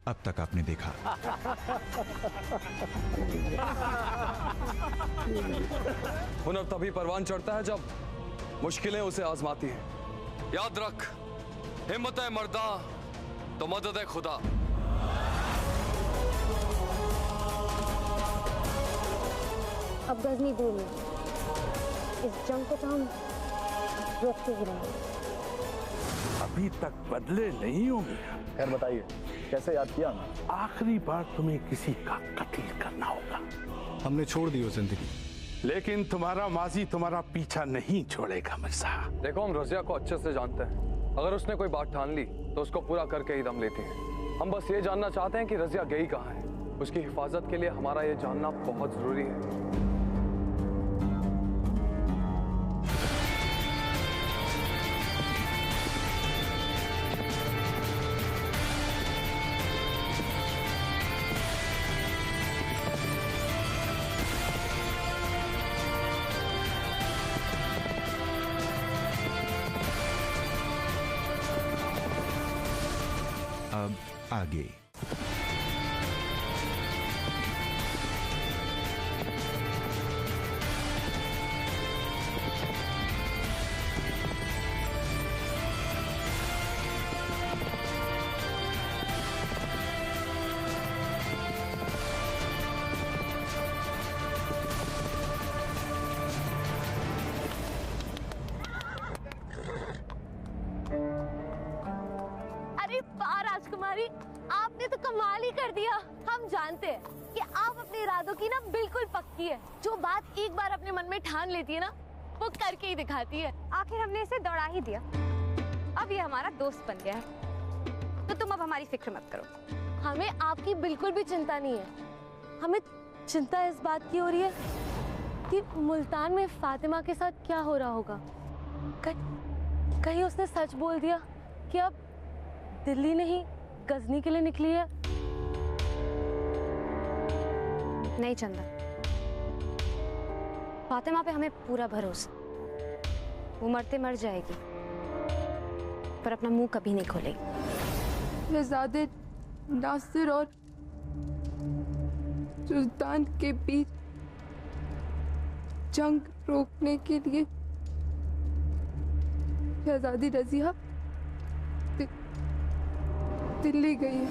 अब तक आपने देखा। हुनर तभी परवान चढ़ता है जब मुश्किलें उसे आजमाती हैं। याद रख, हिम्मत है मर्दा तो मदद है खुदा। अब गजनी दूर है, इस जंग को तो हम रोकते ही रहेंगे। अभी तक बदले नहीं होंगे। खैर बताइए, कैसे याद किया? आखिरी बार तुम्हें किसी का कत्ल करना होगा। हमने छोड़ दी वो जिंदगी, लेकिन तुम्हारा माजी तुम्हारा पीछा नहीं छोड़ेगा मिर्जा। देखो, हम रजिया को अच्छे से जानते हैं। अगर उसने कोई बात ठान ली तो उसको पूरा करके ही दम लेती है। हम बस ये जानना चाहते हैं कि रजिया गई कहाँ है। उसकी हिफाजत के लिए हमारा ये जानना बहुत जरूरी है। अब आगे। राजकुमारी, आपने तो कमाल ही कर दिया। हम जानते हैं कि आप अपने इरादों की ना बिल्कुल पक्की है। जो बात एक बार अपने मन में ठान लेती है ना, वो करके ही दिखाती है। आखिर हमने इसे दौड़ा ही दिया, अब ये हमारा दोस्त बन गया है, तो तुम अब हमारी फिक्र मत करो। हमें आपकी बिल्कुल भी चिंता नहीं है। हमें चिंता इस बात की हो रही है कि मुल्तान में फातिमा के साथ क्या हो रहा होगा। कहीं उसने सच बोल दिया कि अब दिल्ली नहीं गजनी के लिए निकली है। नहीं चंदा, फातिमा पे हमें पूरा भरोसा। वो मरते मर जाएगी पर अपना मुंह कभी नहीं खोलेगी। शहजादे नासिर और सुल्तान के बीच जंग रोकने के लिए शहजादी रजिया दिल्ली गई है।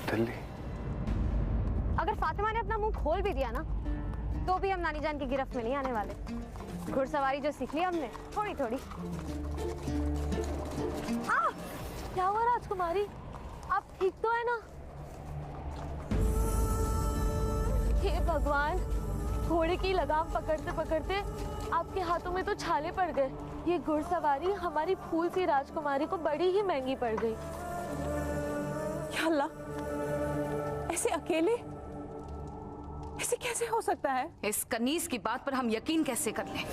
दिल्ली? अगर फातिमा ने अपना मुंह खोल भी दिया ना, तो भी हम नानी जान की गिरफ्त में नहीं आने वाले। घुड़सवारी जो सीख ली हमने थोड़ी थोड़ी। क्या हुआ राजकुमारी, आप ठीक तो है ना? हे भगवान, घोड़े की लगाम पकड़ते पकड़ते आपके हाथों में तो छाले पड़ गए। ये घुड़सवारी हमारी फूल सी राजकुमारी को बड़ी ही महंगी पड़ गई। या अल्लाह, ऐसे अकेले ऐसे कैसे हो सकता है? इस कनीज की बात पर हम यकीन कैसे कर लें?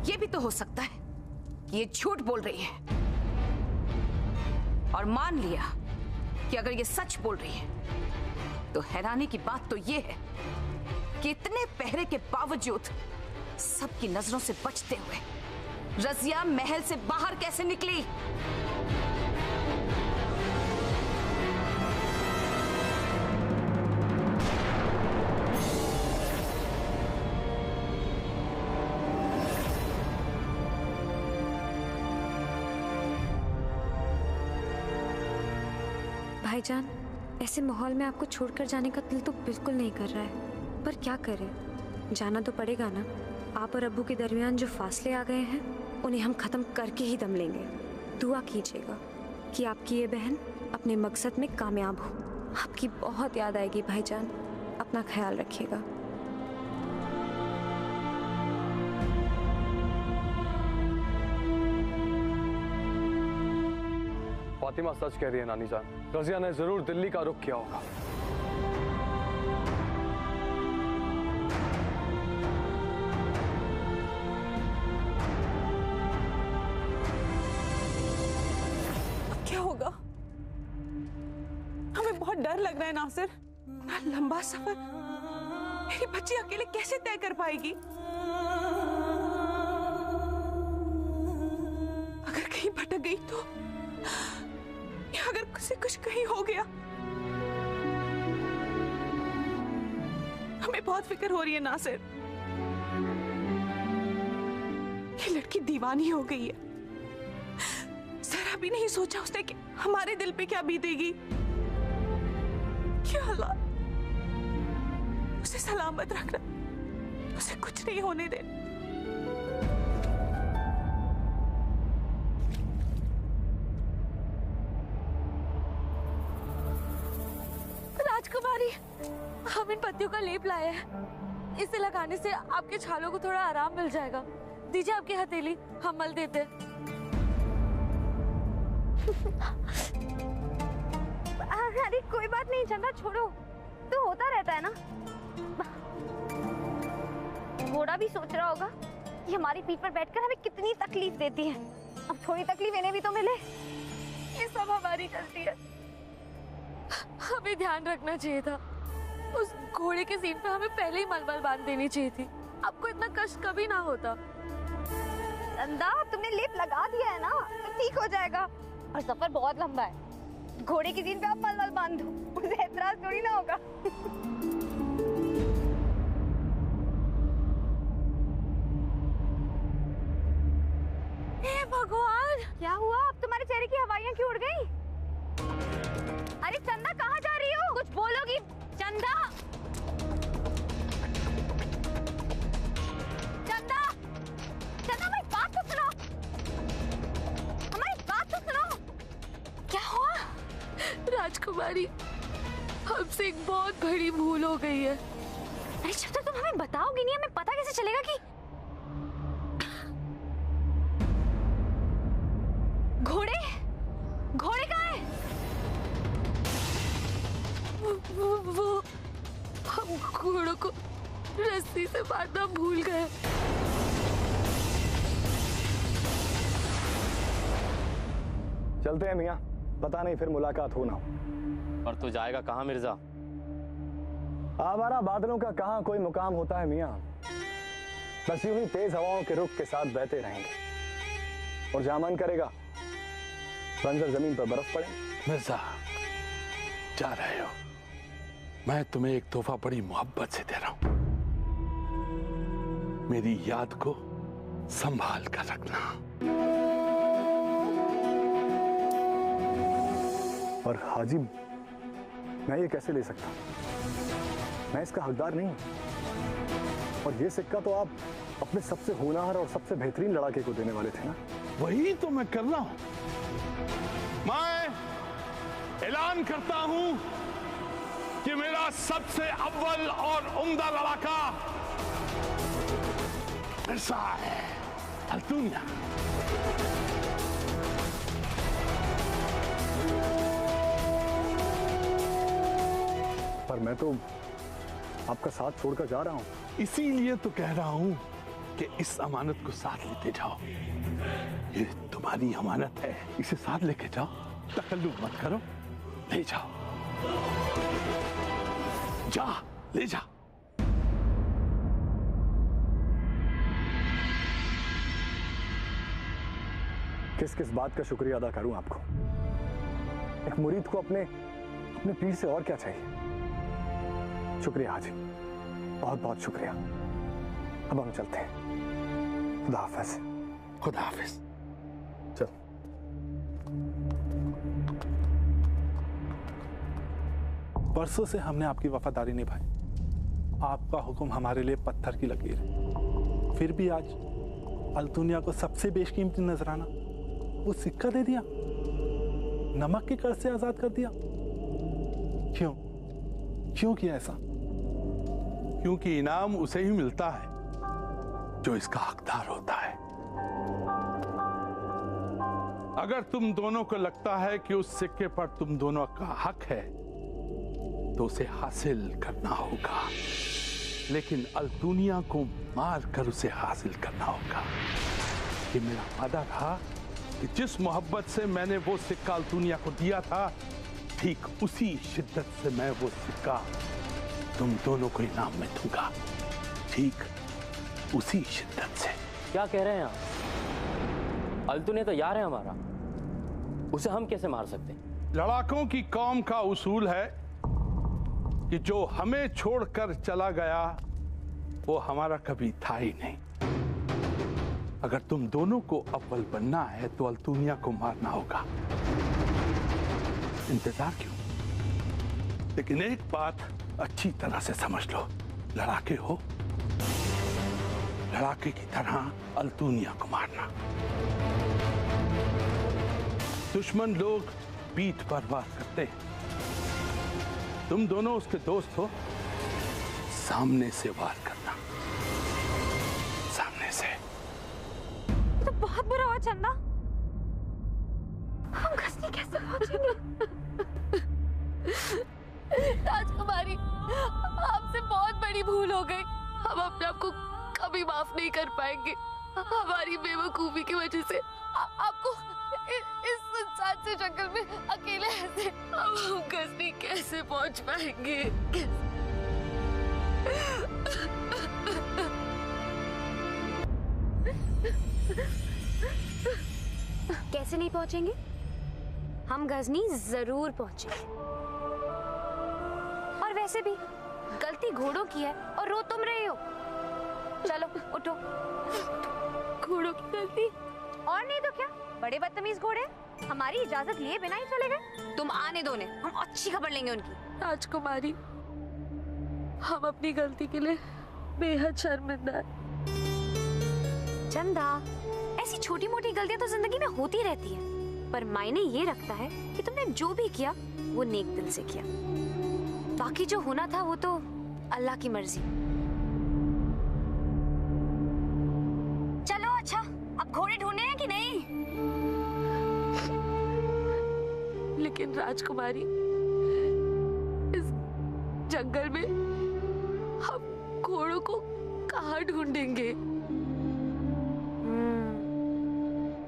ये भी तो हो सकता है कि ये झूठ बोल रही है, और मान लिया कि अगर ये सच बोल रही है तो हैरानी की बात तो ये है कि इतने पहरे के बावजूद सबकी नजरों से बचते हुए रजिया महल से बाहर कैसे निकली? भाईजान, ऐसे माहौल में आपको छोड़कर जाने का दिल तो बिल्कुल नहीं कर रहा है, पर क्या करें, जाना तो पड़ेगा ना। आप और अब्बू के दरमियान जो फासले आ गए हैं, उन्हें हम खत्म करके ही दम लेंगे। दुआ कीजिएगा कि आपकी ये बहन अपने मकसद में कामयाब हो। आपकी बहुत याद आएगी भाईजान, अपना ख्याल रखिएगा। फातिमा सच कह रही है नानी जान, रजिया ने जरूर दिल्ली का रुख किया होगा। अब क्या होगा? हमें बहुत डर लग रहा है नासिर। इतना लंबा सफर, मेरी बच्ची अकेले कैसे तय कर पाएगी? अगर कहीं भटक गई तो, या अगर उसे कुछ कहीं हो गया? हमें बहुत फिक्र हो रही है नासिर। ये लड़की दीवानी हो गई है। जरा भी नहीं सोचा उसने कि हमारे दिल पे क्या बीतेगी। क्या अल्लाह उसे सलामत रखना, उसे कुछ नहीं होने दे। राजकुमारी, हम इन पत्तियों का लेप लाए हैं। इसे लगाने से आपके छालों को थोड़ा आराम मिल जाएगा। दीजिए आपकी हथेली, हम मल देते हैं। अरे कोई बात नहीं चंदा, छोड़ो, तो होता रहता है ना। घोड़ा भी सोच रहा होगा कि हमारी पीठ पर बैठकर हमें कितनी तकलीफ देती है। अब थोड़ी तकलीफ इन्हें भी तो मिले। ये सब हमारी गलती है। हमें ध्यान रखना चाहिए था। उस घोड़े के सीट पे हमें पहले ही मलमल बांध देनी चाहिए थी। आपको इतना कष्ट कभी ना होता। चंदा, तुमने लेप लगा दिया है ना, तो ठीक हो जाएगा। और सफर बहुत लंबा है। घोड़े की सीट पे आप मलमल बांध दो, उसे एतराज थोड़ी ना होगा। हे भगवान, क्या हुआ? अब तुम्हारे चेहरे की हवाइयां क्यों उड़ गई? अरे चंदा, कहाँ जा रही हो? कुछ बोलोगी? चंदा, चंदा, चंदा, हमारी बात तो सुनो, हमारी बात तो सुनो। क्या हुआ? राजकुमारी, हमसे एक बहुत बड़ी भूल हो गई है। अरे जब तक तुम हमें बताओगी नहीं, हमें पता कैसे चलेगा कि घोड़े कहाँ है? वो हम घोड़ों को रस्सी से बांधना भूल गए। चलते हैं मियाँ, पता नहीं फिर मुलाकात हो ना हो। पर तू जाएगा कहाँ मिर्जा? आवारा बादलों का कहाँ कोई मुकाम होता है मियाँ। बस यूं ही तेज हवाओं के रुख के साथ बहते रहेंगे और जहाँ मन करेगा बंजर जमीन पर बर्फ पड़े। मिर्जा, जा रहे हो, मैं तुम्हें एक तोहफा बड़ी मोहब्बत से दे रहा हूं। मेरी याद को संभाल कर रखना। और हाजी, मैं ये कैसे ले सकता? मैं इसका हकदार नहीं। और ये सिक्का तो आप अपने सबसे होनहार और सबसे बेहतरीन लड़ाके को देने वाले थे ना। वही तो मैं कर रहा हूं। मैं ऐलान करता हूं कि मेरा सबसे अव्वल और उम्दा लड़ाका मिर्जा है, अल्तुनिया। पर मैं तो आपका साथ छोड़कर जा रहा हूं। इसीलिए तो कह रहा हूं कि इस अमानत को साथ लेते जाओ। ये तुम्हारी अमानत है, इसे साथ लेके जाओ, तकल्लुफ मत करो, ले जाओ, जा, ले जा। किस किस बात का शुक्रिया अदा करूं आपको? एक मुरीद को अपने पीर से और क्या चाहिए? शुक्रिया हाजी, बहुत बहुत शुक्रिया। अब हम चलते हैं। खुदा हाफिज। खुदा हाफिज। चल। परसों से हमने आपकी वफादारी निभाई। आपका हुक्म हमारे लिए पत्थर की लकीर है। फिर भी आज अल्तुनिया को सबसे बेशकीमती नजराना, वो सिक्का दे दिया, नमक के कर्ज से आजाद कर दिया। क्यों क्यों किया ऐसा? क्योंकि इनाम उसे ही मिलता है जो इसका हकदार होता है। अगर तुम दोनों को लगता है कि उस सिक्के पर तुम दोनों का हक है तो उसे हासिल करना होगा, लेकिन अल्तुनिया को मार कर उसे हासिल करना होगा। कि मेरा वादा था कि जिस मोहब्बत से मैंने वो सिक्का अल्तुनिया को दिया था, ठीक उसी शिद्दत से मैं वो सिक्का तुम दोनों को इनाम में दूंगा, ठीक उसी शिद्दत से। क्या कह रहे हैं आप? अल्तुनिया तो यार है हमारा, उसे हम कैसे मार सकते हैं? लड़ाकों की कौम का उसूल है कि जो हमें छोड़कर चला गया वो हमारा कभी था ही नहीं। अगर तुम दोनों को अव्वल बनना है तो अल्तुनिया को मारना होगा। इंतजार क्यों? लेकिन एक बात अच्छी तरह से समझ लो, लड़ाके हो, लड़ाके की तरह अल्तुनिया को मारना। दुश्मन लोग पीठ पर वार करते हैं, तुम दोनों उसके दोस्त हो, सामने से वार करना, सामने से। तो बहुत बुरा हुआ चंदा, हम गजनी कैसे पहुंचेंगे? राजकुमारी, आपसे बहुत बड़ी भूल हो गई। हम अपने आप को कभी माफ नहीं कर पाएंगे। हमारी बेवकूफी की वजह से आपको इस सुनसान से जंगल में अकेले ऐसे हम गजनी कैसे पहुंच पाएंगे? कैसे नहीं पहुंचेंगे? हम गजनी जरूर पहुंचेंगे। और वैसे भी गलती घोड़ों की है और रो तुम रहे हो। चलो उठो। घोड़ों की गलती? और नहीं तो क्या, बड़े बदतमीज घोड़े हमारी इजाजत लिए बिना ही चले गए। तुम आने दो ने, हम अच्छी खबर लेंगे उनकी। राजकुमारी, हम अपनी गलती के लिए बेहद शर्मिंदा हैं। चंदा, ऐसी छोटी मोटी गलतियां तो जिंदगी में होती रहती हैं, पर मायने ये रखता है कि तुमने जो भी किया वो नेक दिल से किया। बाकी जो होना था वो तो अल्लाह की मर्जी। चलो अच्छा, अब घोड़े ढूंढने हैं कि नहीं? लेकिन राजकुमारी, इस जंगल में हम घोड़ों को कहाँ ढूंढेंगे?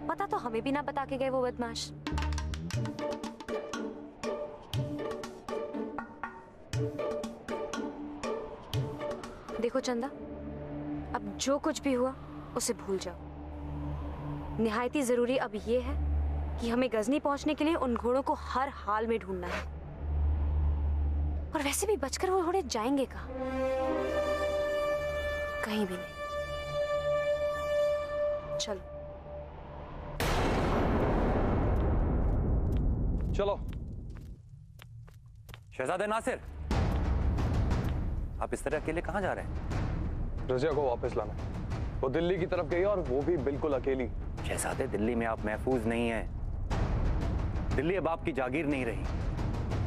पता तो हमें भी ना बता के गए वो बदमाश। देखो चंदा, अब जो कुछ भी हुआ उसे भूल जाओ। निहायती जरूरी अब ये है कि हमें गजनी पहुंचने के लिए उन घोड़ों को हर हाल में ढूंढना है। और वैसे भी बचकर वो घोड़े जाएंगे कहाँ? कहीं भी नहीं। चलो चलो। शहजादे नासिर, आप इस तरह अकेले कहाँ जा रहे हैं? रजिया को वापस लाना। वो दिल्ली की तरफ गई और वो भी बिल्कुल अकेली। शहजादे, दिल्ली में आप महफूज नहीं हैं। दिल्ली अब आपकी जागीर नहीं रही।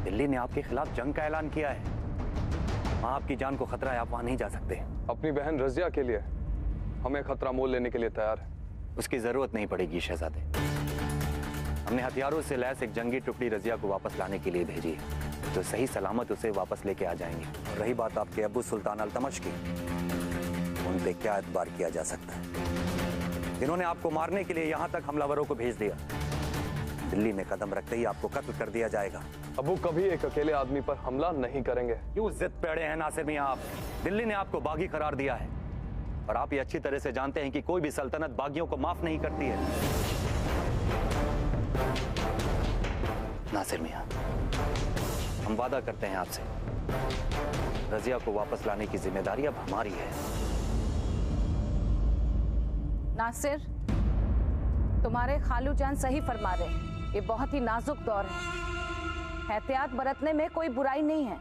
दिल्ली ने आपके खिलाफ जंग का ऐलान किया है। वहां आपकी जान को खतरा है, आप वहां नहीं जा सकते। अपनी बहन रजिया के लिए हमें खतरा मोल लेने के लिए तैयार है। उसकी जरूरत नहीं पड़ेगी शहजादे। हमने हथियारों से लैस एक जंगी टुकड़ी रजिया को वापस लाने के लिए भेजी है, तो सही सलामत उसे वापस लेके आ जाएंगे। और रही बात आपके अबू सुल्तान अल्तमश की, उन पे क्या एतबार किया जा सकता है? इन्होंने आपको मारने के लिए यहाँ तक हमलावरों को भेज दिया। दिल्ली में कदम रखते ही आपको कत्ल कर दिया जाएगा। अबू कभी एक अकेले आदमी पर हमला नहीं करेंगे। क्यों जिद पे अड़े हैं नासिर मियां आप? दिल्ली ने आपको बागी करार दिया है और आप ये अच्छी तरह से जानते हैं कि कोई भी सल्तनत बागियों को माफ नहीं करती है। नासिर मियां, हम वादा करते हैं आपसे, रजिया को वापस लाने की जिम्मेदारी अब हमारी है। नासिर, तुम्हारे खालू जान सही फरमा रहे हैं। ये बहुत ही नाजुक दौर है, एहतियात बरतने में कोई बुराई नहीं है।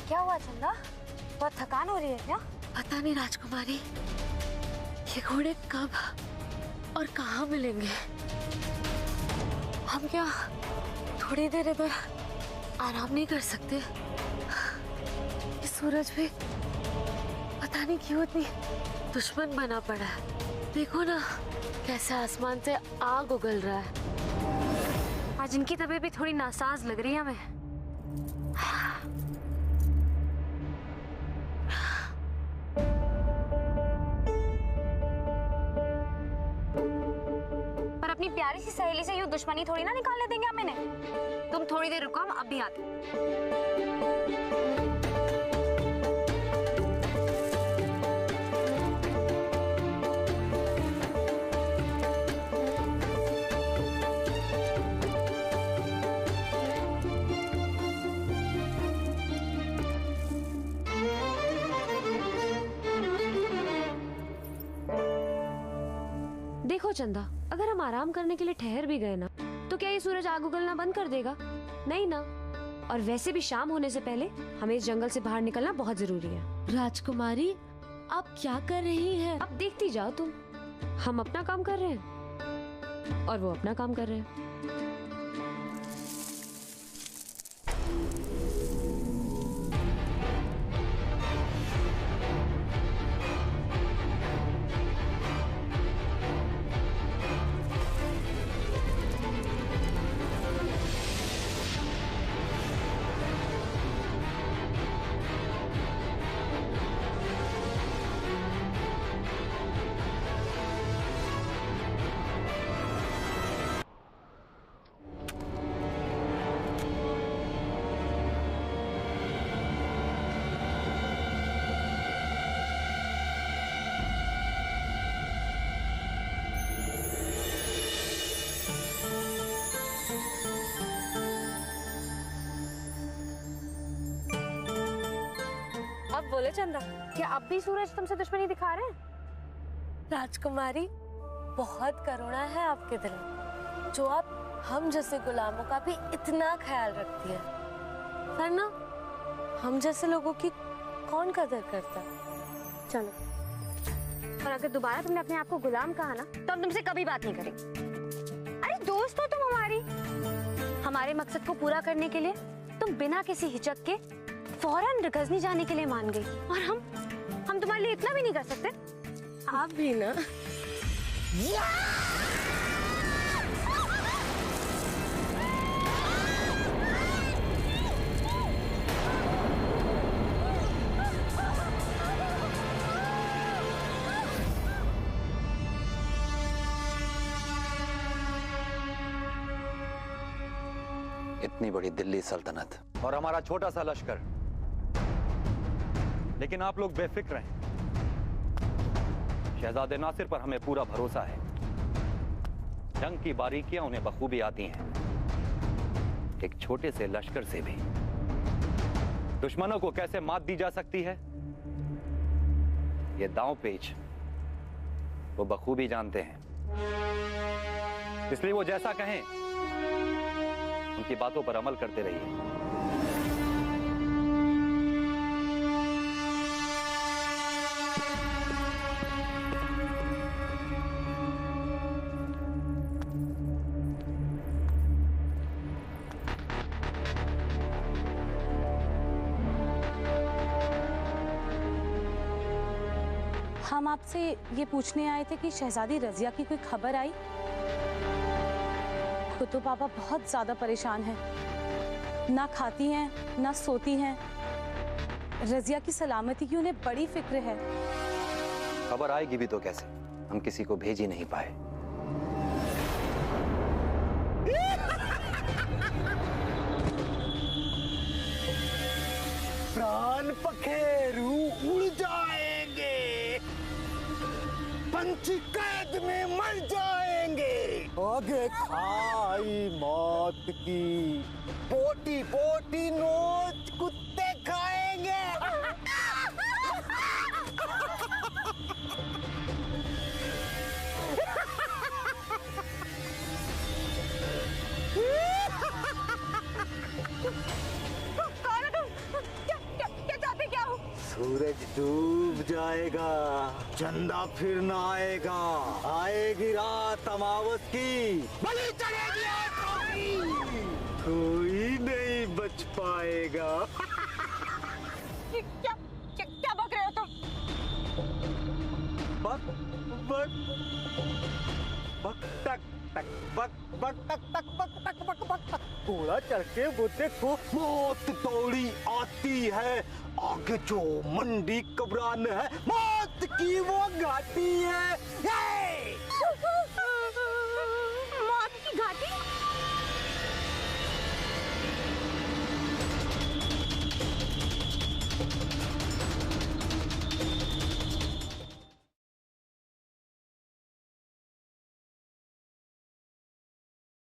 क्या हुआ चंदा? बहुत थकान हो रही है क्या? पता नहीं राजकुमारी, ये घोड़े कब और कहाँ मिलेंगे। हम क्या थोड़ी देर इधर आराम नहीं कर सकते? ये सूरज भी पता नहीं क्यों इतनी दुश्मन बना पड़ा है। देखो ना कैसे आसमान से आग उगल रहा है। आज इनकी तबीयत भी थोड़ी नासाज लग रही है हमें। पर अपनी प्यारी सी सहेली से यूं दुश्मनी थोड़ी ना निकालने देंगे हम इन्हें। तुम थोड़ी देर रुको, हम अब भी आते हैं। देखो चंदा, अगर हम आराम करने के लिए ठहर भी गए ना, तो क्या ये सूरज आग उगलना बंद कर देगा? नहीं ना। और वैसे भी शाम होने से पहले हमें इस जंगल से बाहर निकलना बहुत जरूरी है। राजकुमारी, आप क्या कर रही हैं? अब देखती जाओ तुम। हम अपना काम कर रहे हैं और वो अपना काम कर रहे हैं। अब बोले चंदा, क्या अब भी सूरज तुमसे दुश्मनी दिखा रहे हैं? राजकुमारी, बहुत करुणा है आपके दिल में, जो आप हम जैसे गुलामों का भी इतना ख्याल रखती है। वरना हम जैसे लोगों की कौन कदर करता है? चलो, और अगर दोबारा तुमने अपने आप को गुलाम कहा ना, तो हम तुमसे कभी बात नहीं करेंगे। अरे दोस्त हो तुम हमारी। हमारे मकसद को पूरा करने के लिए तुम बिना किसी हिचक के फौरन गजनी जाने के लिए मान गई, और हम तुम्हारे लिए इतना भी नहीं कर सकते? आप भी ना। इतनी बड़ी दिल्ली सल्तनत और हमारा छोटा सा लश्कर, लेकिन आप लोग बेफिक्र हैं। शहजादे नासिर पर हमें पूरा भरोसा है। जंग की बारीकियां उन्हें बखूबी आती हैं। एक छोटे से लश्कर से भी दुश्मनों को कैसे मात दी जा सकती है, ये दांव पेच वो बखूबी जानते हैं। इसलिए वो जैसा कहें उनकी बातों पर अमल करते रहिए। हम आपसे ये पूछने आए थे कि शहजादी रजिया की कोई खबर आई? खुद तो पापा बहुत ज्यादा परेशान हैं, ना खाती हैं ना सोती हैं। रजिया की सलामती की उन्हें बड़ी फिक्र है। खबर आएगी भी तो कैसे, हम किसी को भेज ही नहीं पाए। प्राण पखेरु उड़ जाएंगे, पंछी कैद में मर जाएंगे। आगे खाई मौत की पोटी पोटी नोच कुत्ते खाएंगे। कौन है तुम? क्या चाहते क्या हो? सूरज सूरज डूब जाएगा, चंदा फिर न आएगा, आएगी रात अमावस की, बलि चढ़ेगी आंखों की, कोई नहीं बच पाएगा। क्या बक रहे हो तुम? बक बक बक टक टक बक बक टक टक बक टक बक बक टक। घोड़ा चढ़ के वो देखो मौत दौड़ी आती है, आगे जो मंडी कब्रान है, मौत की वो घाटी है।